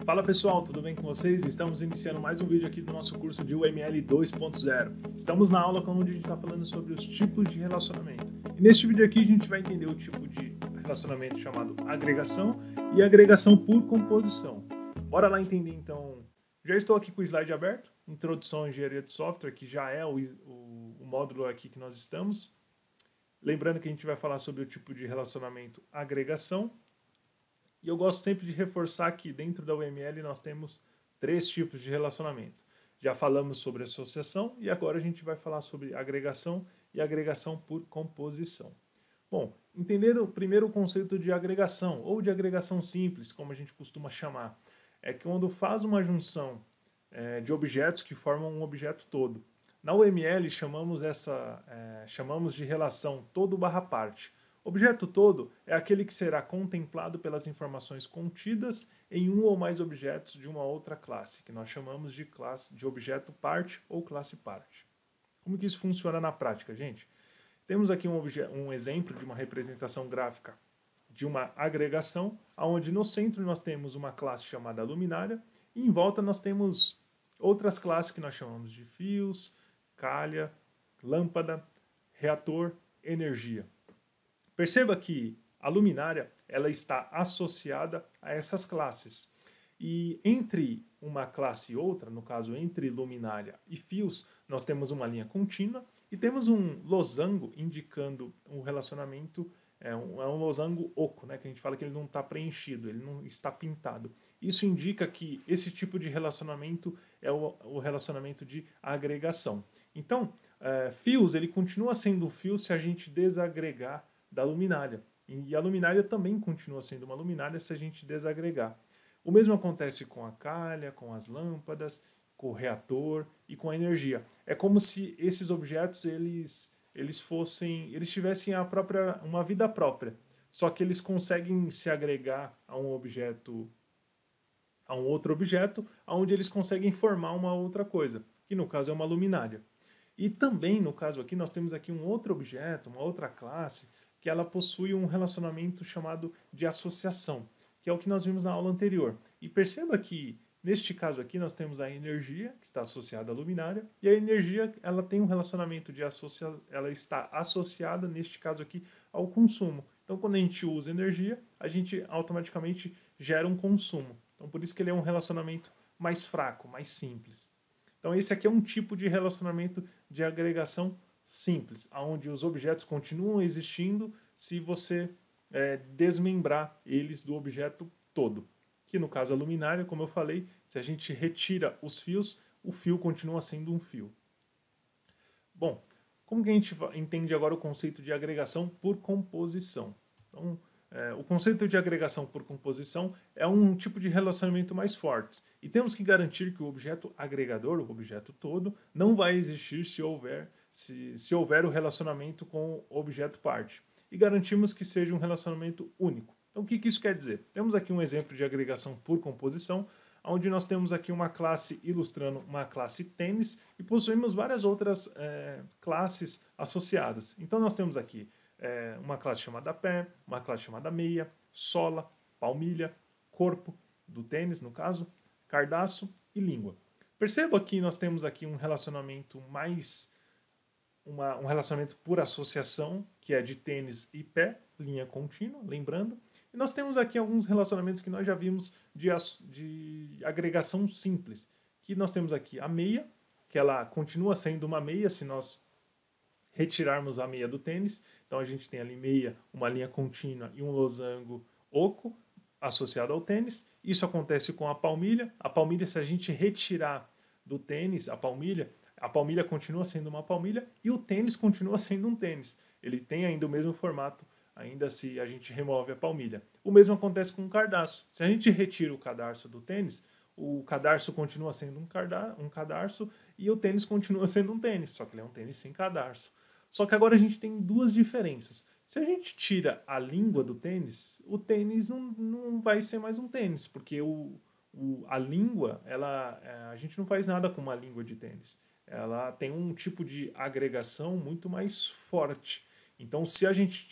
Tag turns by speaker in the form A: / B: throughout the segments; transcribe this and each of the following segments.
A: Fala pessoal, tudo bem com vocês? Estamos iniciando mais um vídeo aqui do nosso curso de UML 2.0. Estamos na aula onde a gente está falando sobre os tipos de relacionamento. E neste vídeo aqui a gente vai entender o tipo de relacionamento chamado agregação e agregação por composição. Bora lá entender então. Já estou aqui com o slide aberto, Introdução à Engenharia de Software, que já é o módulo aqui que nós estamos. Lembrando que a gente vai falar sobre o tipo de relacionamento agregação. E eu gosto sempre de reforçar que dentro da UML nós temos 3 tipos de relacionamento. Já falamos sobre associação e agora a gente vai falar sobre agregação e agregação por composição. Bom, entender primeiro o conceito de agregação, ou de agregação simples, como a gente costuma chamar, é que quando faz uma junção de objetos que formam um objeto todo. Na UML chamamos de relação todo/parte. Objeto todo é aquele que será contemplado pelas informações contidas em um ou mais objetos de uma outra classe, que nós chamamos de classe de objeto parte ou classe parte. Como que isso funciona na prática, gente? Temos aqui um exemplo de uma representação gráfica de uma agregação, onde no centro nós temos uma classe chamada luminária e em volta nós temos outras classes que nós chamamos de fios, calha, lâmpada, reator, energia. Perceba que a luminária ela está associada a essas classes. E entre uma classe e outra, no caso entre luminária e fios, nós temos uma linha contínua e temos um losango indicando um relacionamento, é um losango oco, né, que a gente fala que ele não está preenchido, ele não está pintado. Isso indica que esse tipo de relacionamento é o relacionamento de agregação. Então, fios ele continua sendo um fio se a gente desagregar da luminária. E a luminária também continua sendo uma luminária se a gente desagregar. O mesmo acontece com a calha, com as lâmpadas, com o reator e com a energia. É como se esses objetos eles tivessem uma vida própria. Só que eles conseguem se agregar a um outro objeto, onde eles conseguem formar uma outra coisa, que no caso é uma luminária. E também, no caso aqui, nós temos aqui um outro objeto, uma outra classe, que ela possui um relacionamento chamado de associação, que é o que nós vimos na aula anterior. E perceba que, neste caso aqui, nós temos a energia, que está associada à luminária, e a energia ela tem um relacionamento ela está associada, neste caso aqui, ao consumo. Então, quando a gente usa energia, a gente automaticamente gera um consumo. Então, por isso que ele é um relacionamento mais fraco, mais simples. Então, esse aqui é um tipo de relacionamento de agregação simples, onde os objetos continuam existindo se você desmembrar eles do objeto todo. Que no caso a luminária, como eu falei, se a gente retira os fios, o fio continua sendo um fio. Bom, como que a gente entende agora o conceito de agregação por composição? Então, o conceito de agregação por composição é um tipo de relacionamento mais forte. E temos que garantir que o objeto agregador, o objeto todo, não vai existir se houver o relacionamento com o objeto parte. E garantimos que seja um relacionamento único. Então o que isso quer dizer? Temos aqui um exemplo de agregação por composição, onde nós temos aqui uma classe ilustrando uma classe tênis e possuímos várias outras classes associadas. Então nós temos aqui uma classe chamada pé, uma classe chamada meia, sola, palmilha, corpo do tênis, no caso, cardaço e língua. Perceba que nós temos aqui um relacionamento um relacionamento por associação, que é de tênis e pé, linha contínua, lembrando. E nós temos aqui alguns relacionamentos que nós já vimos de agregação simples. Que nós temos aqui a meia, que ela continua sendo uma meia se nós retirarmos a meia do tênis. Então a gente tem ali meia, uma linha contínua e um losango oco associado ao tênis. Isso acontece com a palmilha. A palmilha, se a gente retirar do tênis a palmilha continua sendo uma palmilha e o tênis continua sendo um tênis. Ele tem ainda o mesmo formato, ainda se a gente remove a palmilha. O mesmo acontece com o cadarço. Se a gente retira o cadarço do tênis, o cadarço continua sendo um cadarço e o tênis continua sendo um tênis, só que ele é um tênis sem cadarço. Só que agora a gente tem duas diferenças. Se a gente tira a língua do tênis, o tênis não vai ser mais um tênis, porque a língua, a gente não faz nada com uma língua de tênis. Ela tem um tipo de agregação muito mais forte. Então, se a gente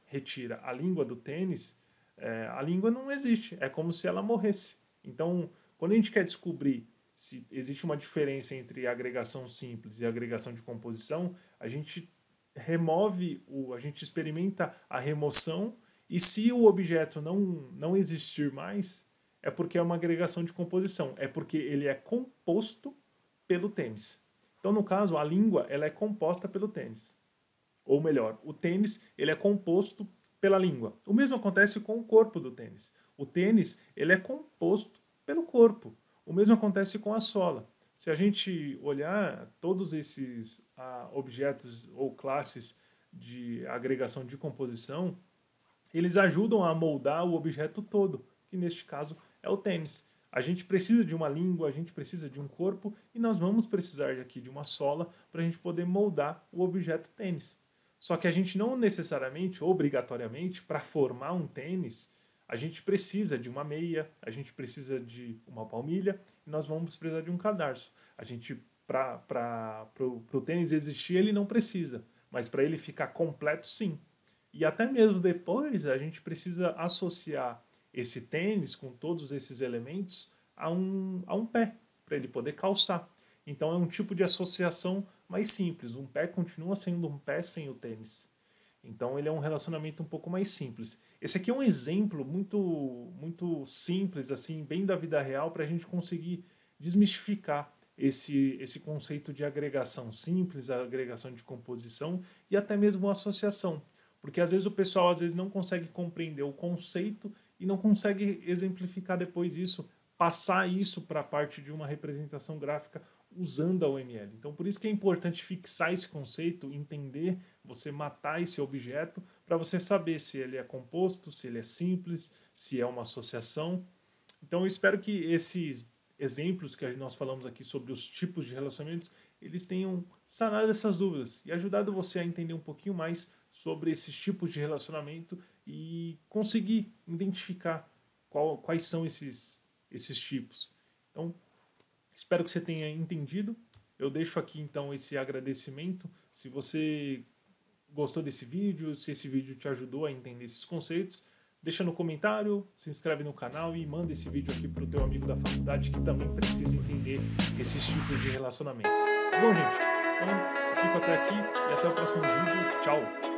A: retira a língua do tênis, a língua não existe. É como se ela morresse. Então, quando a gente quer descobrir se existe uma diferença entre agregação simples e agregação de composição, a gente a gente experimenta a remoção, e se o objeto não existir mais, é porque é uma agregação de composição, é porque ele é composto pelo tênis. Então, no caso, a língua ela é composta pelo tênis. Ou melhor, o tênis ele é composto pela língua. O mesmo acontece com o corpo do tênis. O tênis ele é composto pelo corpo. O mesmo acontece com a sola. Se a gente olhar todos esses objetos ou classes de agregação de composição, eles ajudam a moldar o objeto todo, que neste caso é o tênis. A gente precisa de uma língua, a gente precisa de um corpo, e nós vamos precisar aqui de uma sola para a gente poder moldar o objeto tênis. Só que a gente não necessariamente, obrigatoriamente, para formar um tênis, a gente precisa de uma meia, a gente precisa de uma palmilha, e nós vamos precisar de um cadarço. A gente, para o tênis existir, ele não precisa, mas para ele ficar completo, sim. E até mesmo depois, a gente precisa associar esse tênis com todos esses elementos a um pé, para ele poder calçar. Então é um tipo de associação mais simples. Um pé continua sendo um pé sem o tênis. Então ele é um relacionamento um pouco mais simples. Esse aqui é um exemplo muito simples, assim, bem da vida real, para a gente conseguir desmistificar esse conceito de agregação simples, a agregação de composição e até mesmo associação. Porque às vezes o pessoal não consegue compreender o conceito e não consegue exemplificar depois isso, passar isso para a parte de uma representação gráfica usando a UML. Então, por isso que é importante fixar esse conceito, entender, você matar esse objeto, para você saber se ele é composto, se ele é simples, se é uma associação. Então, eu espero que esses exemplos que nós falamos aqui sobre os tipos de relacionamentos, eles tenham sanado essas dúvidas e ajudado você a entender um pouquinho mais sobre esses tipos de relacionamento e conseguir identificar quais são esses tipos. Então, espero que você tenha entendido. Eu deixo aqui então esse agradecimento. Se você gostou desse vídeo, se esse vídeo te ajudou a entender esses conceitos, deixa no comentário, se inscreve no canal e manda esse vídeo aqui para o teu amigo da faculdade que também precisa entender esses tipos de relacionamentos. Tá bom, gente? Então, eu fico até aqui e até o próximo vídeo. Tchau!